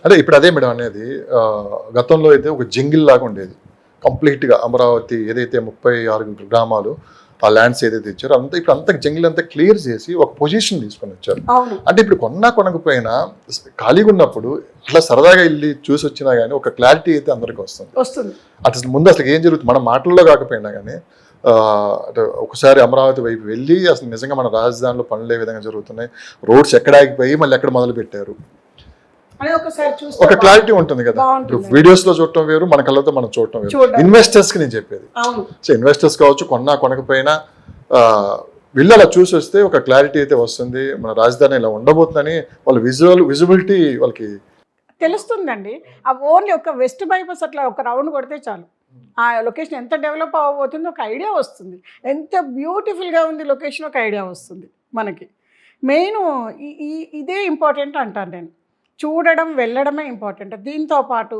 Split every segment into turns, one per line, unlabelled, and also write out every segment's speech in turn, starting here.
అంటే ఇప్పుడు అదే మేడం అనేది గతంలో అయితే ఒక జంగిల్ లాగా ఉండేది కంప్లీట్గా అమరావతి ఏదైతే 36 గ్రామాలు ఆ ల్యాండ్స్ ఏదైతే ఇచ్చారో అంతా ఇప్పుడు అంతా జంగిల్ అంతా క్లియర్ చేసి ఒక పొజిషన్ తీసుకొని వచ్చారు. అంటే ఇప్పుడు కొనకపోయినా ఖాళీగా ఉన్నప్పుడు అట్లా సరదాగా వెళ్ళి చూసి వచ్చినా కానీ ఒక క్లారిటీ అయితే అందరికి వస్తుంది. అసలు ముందు అసలు ఏం జరుగుతుంది మన మాటల్లో కాకపోయినా కానీ ఒకసారి అమరావతి వైపు వెళ్ళి అసలు నిజంగా మన రాజధానిలో పనులు ఏ విధంగా జరుగుతున్నాయి, రోడ్స్ ఎక్కడ ఆగిపోయి మళ్ళీ ఎక్కడ మొదలు పెట్టారు, ఒక క్లారిటీ ఉంటుంది కదా. ఇప్పుడు వీడియోస్ లో చూడటం వేరు, మన కళ్ళతో మనం చూడటం వేరు. ఇన్వెస్టర్స్ కి నేను చెప్పేది, సో ఇన్వెస్టర్స్ కావచ్చు కొనకపోయినా వీళ్ళు అలా చూసి వస్తే ఒక క్లారిటీ అయితే వస్తుంది, మన రాజధాని ఇలా ఉండబోతుందని వాళ్ళ విజిబిలిటీ వాళ్ళకి
తెలుస్తుందండి. ఆ ఓన్లీ ఒక వెస్ట్ బైపాస్ అట్లా ఒక రౌండ్ కొడితే చాలు, ఆ లొకేషన్ ఎంత డెవలప్ అవ్వబోతుందో ఒక ఐడియా వస్తుంది, ఎంత బ్యూటిఫుల్గా ఉంది లొకేషన్ ఒక ఐడియా వస్తుంది మనకి. మెయిన్ ఇదే ఇంపార్టెంట్ అంటాను నేను, చూడడం వెళ్ళడమే ఇంపార్టెంట్. దీంతో పాటు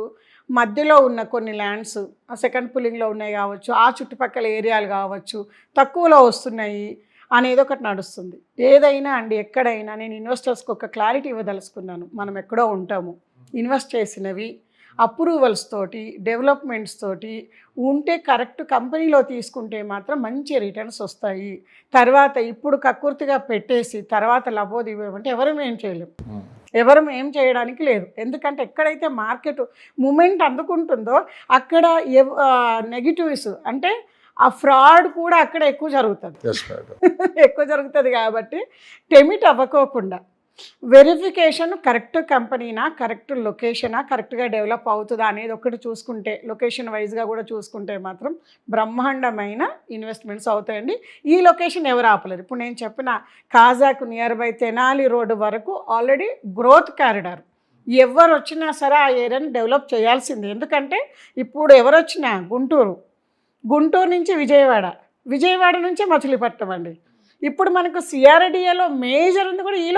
మధ్యలో ఉన్న కొన్ని ల్యాండ్స్ సెకండ్ పుల్లింగ్లో ఉన్నాయి కావచ్చు, ఆ చుట్టుపక్కల ఏరియాలు కావచ్చు తక్కువలో వస్తున్నాయి అనేది ఒకటి నడుస్తుంది. ఏదైనా అండి ఎక్కడైనా నేను ఇన్వెస్టర్స్కి ఒక క్లారిటీ ఇవ్వదలుచుకున్నాను. మనం ఎక్కడో ఉంటాము, ఇన్వెస్ట్ చేసినవి అప్రూవల్స్ తోటి డెవలప్మెంట్స్ తోటి ఉంటే కరెక్ట్ కంపెనీలో తీసుకుంటే మాత్రం మంచి రిటర్న్స్ వస్తాయి. తర్వాత ఇప్పుడు కక్కుర్తిగా పెట్టేసి తర్వాత లబోదివ్వమంటే ఎవరు ఏం చేయలేము, ఎవరు ఏం చేయడానికి లేదు. ఎందుకంటే ఎక్కడైతే మార్కెట్ మూమెంట్ అందుకుంటుందో అక్కడ నెగిటివ్స్ అంటే ఆ ఫ్రాడ్ కూడా అక్కడ ఎక్కువ జరుగుతుంది కాబట్టి టెమిట్ అవ్వకోకుండా వెరిఫికేషన్ కరెక్ట్ కంపెనీనా, కరెక్ట్ లొకేషనా, కరెక్ట్గా డెవలప్ అవుతుందా అనేది ఒకటి చూసుకుంటే, లొకేషన్ వైజ్గా కూడా చూసుకుంటే మాత్రం బ్రహ్మాండమైన ఇన్వెస్ట్మెంట్స్ అవుతాయండి. ఈ లొకేషన్ ఎవరు ఆపలేరు. ఇప్పుడు నేను చెప్పిన కాజాకు నియర్ బై తెనాలి రోడ్డు వరకు ఆల్రెడీ గ్రోత్ కారిడార్, ఎవరు వచ్చినా సరే ఆ ఏరియాని డెవలప్ చేయాల్సిందే. ఎందుకంటే ఇప్పుడు ఎవరు వచ్చినా గుంటూరు నుంచి విజయవాడ నుంచి మచిలీపట్నం అండి. ఇప్పుడు మనకు సిఆర్డిఏలో మేజర్ ఉంది కూడా ఈ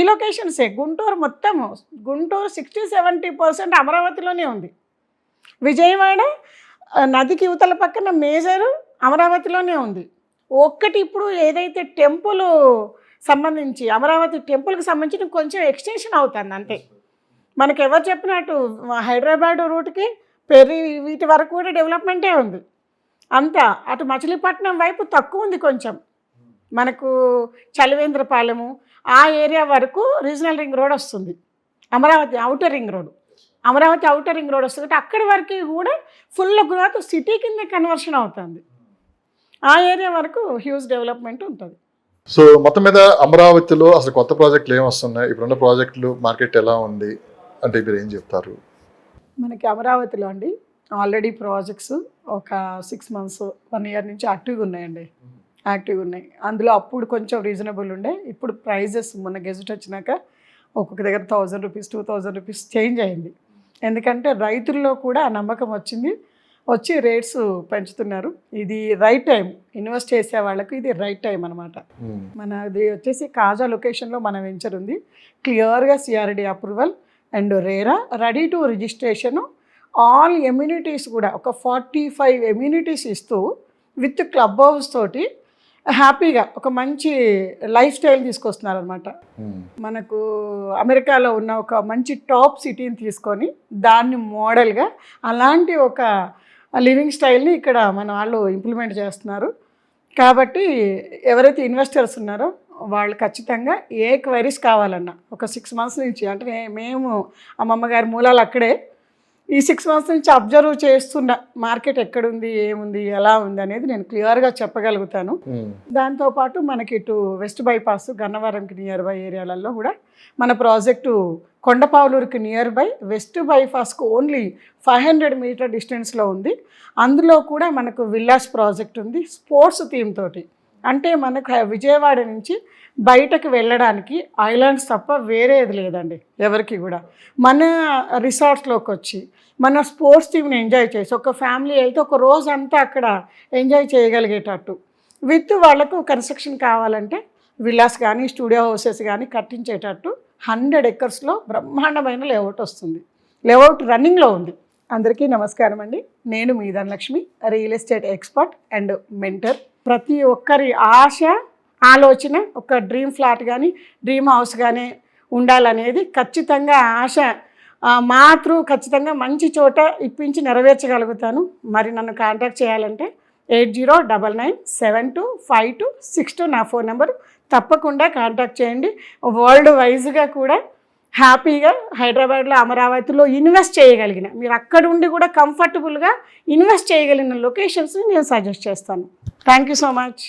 లొకేషన్సే. గుంటూరు మొత్తము, గుంటూరు 60-70% అమరావతిలోనే ఉంది. విజయవాడ నదికి యువతల పక్కన మేజరు అమరావతిలోనే ఉంది. ఒక్కటి ఇప్పుడు ఏదైతే టెంపుల్ సంబంధించి అమరావతి టెంపుల్కి సంబంధించి కొంచెం ఎక్స్టెన్షన్ అవుతుంది అంతే. మనకు ఎవరు చెప్పినట్టు హైదరాబాద్ రూట్కి వీటి వరకు కూడా డెవలప్మెంటే ఉంది. అంతా అటు మచిలీపట్నం వైపు తక్కువ ఉంది కొంచెం, మనకు చలివేంద్రపాలెము ఆ ఏరియా వరకు రీజనల్ రింగ్ రోడ్ వస్తుంది, అమరావతి అవుటర్ రింగ్ రోడ్ వస్తుంది. అక్కడి వరకు కూడా ఫుల్ గ్రోత్ సిటీ కింద కన్వర్షన్ అవుతుంది. ఆ ఏరియా వరకు హ్యూజ్ డెవలప్మెంట్ ఉంటుంది.
సో మొత్తం మీద అమరావతిలో అసలు కొత్త ప్రాజెక్టులు ఏమి వస్తున్నాయి, ఇప్పుడున్న ప్రాజెక్టులు మార్కెట్ ఎలా ఉంది అంటే మీరు ఏం చెప్తారు?
మనకి అమరావతిలో అండి ఆల్రెడీ ప్రాజెక్ట్స్ ఒక 6 months 1 year నుంచి యాక్టివ్గా ఉన్నాయి. అందులో అప్పుడు కొంచెం రీజనబుల్ ఉండే, ఇప్పుడు ప్రైజెస్ మొన్న గెజెట్ వచ్చినాక ఒక్కొక్క దగ్గర 1000 రూపీస్ 2000 రూపీస్ చేంజ్ అయింది. ఎందుకంటే రైతుల్లో కూడా ఆ నమ్మకం వచ్చి రేట్స్ పెంచుతున్నారు. ఇది రైట్ టైం, ఇన్వెస్ట్ చేసే వాళ్ళకు ఇది రైట్ టైం అనమాట. మనది వచ్చేసి కాజా లొకేషన్లో మన వెంచర్ ఉంది, క్లియర్గా CRD approval and RERA ready to registration, all amenities కూడా ఒక 45 ఎమ్యూనిటీస్ ఇస్తూ విత్ క్లబ్ హౌస్ తోటి హ్యాపీగా ఒక మంచి లైఫ్ స్టైల్ తీసుకొస్తున్నారు అనమాట. మనకు అమెరికాలో ఉన్న ఒక మంచి టాప్ సిటీని తీసుకొని దాన్ని మోడల్గా అలాంటి ఒక లివింగ్ స్టైల్ని ఇక్కడ మన వాళ్ళు ఇంప్లిమెంట్ చేస్తున్నారు. కాబట్టి ఎవరైతే ఇన్వెస్టర్స్ ఉన్నారో వాళ్ళు ఖచ్చితంగా ఏ క్వైరీస్ కావాలన్నా ఒక 6 months నుంచి, అంటే మేము అమ్మమ్మ గారి మూలాలు అక్కడే, ఈ 6 months నుంచి అబ్జర్వ్ చేస్తున్న మార్కెట్ ఎక్కడుంది, ఏముంది, ఎలా ఉంది అనేది నేను క్లియర్గా చెప్పగలుగుతాను. దాంతోపాటు మనకి ఇటు వెస్ట్ బైపాస్ గన్నవరంకి నియర్ బై ఏరియాలలో కూడా మన ప్రాజెక్టు కొండపావులూరుకి నియర్ బై వెస్ట్ బైపాస్కు ఓన్లీ 500 meter డిస్టెన్స్లో ఉంది. అందులో కూడా మనకు విల్లాస్ ప్రాజెక్ట్ ఉంది స్పోర్ట్స్ థీమ్ తోటి. అంటే మనకు విజయవాడ నుంచి బయటకు వెళ్ళడానికి ఐలాండ్స్ తప్ప వేరేది లేదండి ఎవరికి కూడా. మన రిసార్ట్స్లోకి వచ్చి మన స్పోర్ట్స్ టీమ్ని ఎంజాయ్ చేసి ఒక ఫ్యామిలీ వెళ్తే ఒక రోజు అంతా అక్కడ ఎంజాయ్ చేయగలిగేటట్టు, విత్ వాళ్ళకు కన్స్ట్రక్షన్ కావాలంటే విల్లాస్ కానీ స్టూడియో హౌసెస్ కానీ కట్టించేటట్టు 100 acres బ్రహ్మాండమైన లేఅవుట్ వస్తుంది. లేఅవుట్ రన్నింగ్లో ఉంది. అందరికీ నమస్కారం అండి. నేను మీ Dhanalakshmi, real estate expert and mentor. ప్రతి ఒక్కరి ఆశ ఆలోచన ఒక డ్రీమ్ ఫ్లాట్ కానీ డ్రీమ్ హౌస్ కానీ ఉండాలనేది ఖచ్చితంగా ఆశ. మా త్రూ ఖచ్చితంగా మంచి చోట ఇప్పించి నెరవేర్చగలుగుతాను. మరి నన్ను కాంటాక్ట్ చేయాలంటే 8099725262 నా ఫోన్ నెంబర్. తప్పకుండా కాంటాక్ట్ చేయండి. వరల్డ్ వైజ్గా కూడా హ్యాపీగా హైదరాబాద్లో అమరావతిలో ఇన్వెస్ట్ చేయగలిగిన, మీరు అక్కడ ఉండి కూడా కంఫర్టబుల్గా ఇన్వెస్ట్ చేయగలిగిన లొకేషన్స్ని నేను సజెస్ట్ చేస్తాను. Thank you so much.